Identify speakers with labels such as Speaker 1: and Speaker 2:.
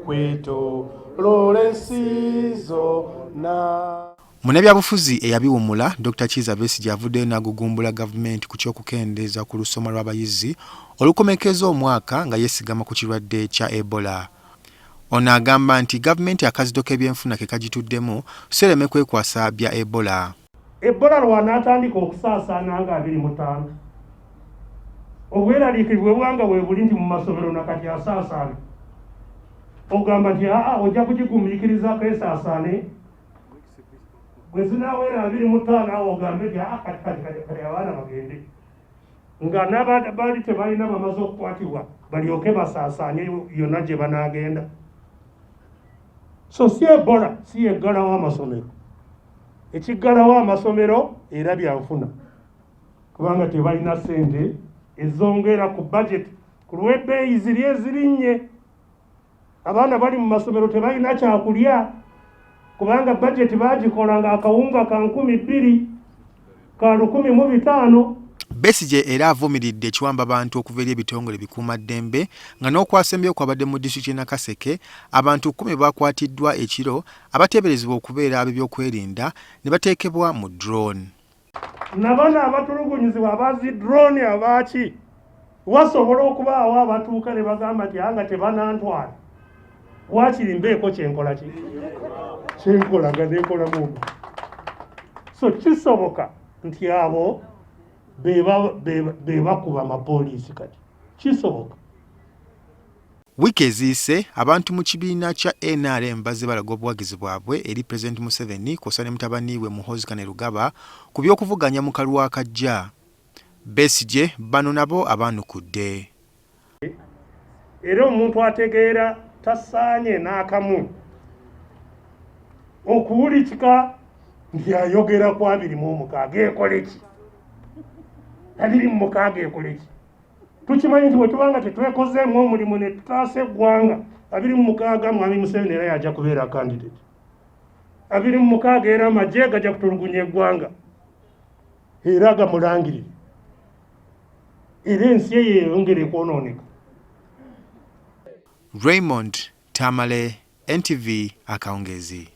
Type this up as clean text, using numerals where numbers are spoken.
Speaker 1: kweto lolensizo na
Speaker 2: Munnabyabufuzi eyawummula Dr. Kizza Besigye avuddeyo n'aguggumbula gavumenti ku kyokukendeeza ku lusoma lw'abayizi olukomekereza omwaka nga yeesigama ku kirwadde kya Ebola. Ono agamba nti gavumenti akazito k'ebyenfuna ke kagituddemu sereme kwekwasa bya Ebola.
Speaker 3: Ebola lw'anaatandika okusaasaana nga 25. Obweraliikirivu bwanga bwe buli nti mu masomero nakati asaasaana. Ogamba nti ojja kugigumiikirizaako esaasaane. Bwe zinaawera 25 awo ogambe nti kati abaana bagende. Nga n'abaali tebalina bamaze okukwatibwa balyoke basaasaanye yonna gye banaagenda. So si Ebola si yeggalawo amasomero. Ekiggalawo amasomero era byanfuna. Kubanga tebalina ssente ezongera ku budget ku lw'ebbeeyi ziri ezirinnye. Abaana bali mu masomero tebalina kyakulya kubanga budget baagikola nga akawunga ka 200 ka 1,500.
Speaker 2: Besigye era avumiridde ekiwamba abantu okuva eri ebitongole bikuumaddembe nga n'okwasembeyo kwabadde mu disitulikiti Nakaseke abantu 10 bakwatiddwa ekiro abateeberezebwa okubeera ab'ebyokwerinda ne bateekebwa mu drone.
Speaker 3: Nabana abatulugunyizibwa abazi drone abaaki wasobola okubaawo abatuuka ne bagamba nti anga tebanantwala waakiri mbeeko kyenkola ki kyenkolaga nenkola mungu. So kisoboka nti abo bebakuba amapoliisi kati kisoboka.
Speaker 2: Wiiki eziyise abantu mu kibiina kya NRM bazze balaga obuwagizi bwabwe eri Pulezidenti Museveni kw'ossa ne mutabani we Muhoozi Kainerugaba ku by'okuvuganya mu kalulu akajja. Besigye bano nabo abaanukudde.
Speaker 3: Era omuntu ategeera tasaanye n'akamu okuwulikika nti ayogera ku 26 ekole ki 26 ekole ki. Tukimanyi nti bwe tubanga tetwekozeemu omulimu ne tutaasa eggwanga 26 mwami Museveni era yajja kubeera candidate. 26 era amagye gajja kutulugunya eggwanga era gamulangirire era ensi ye yeyongere kwonooneka.
Speaker 2: Raymond Tamale, NTV Akawungeezi.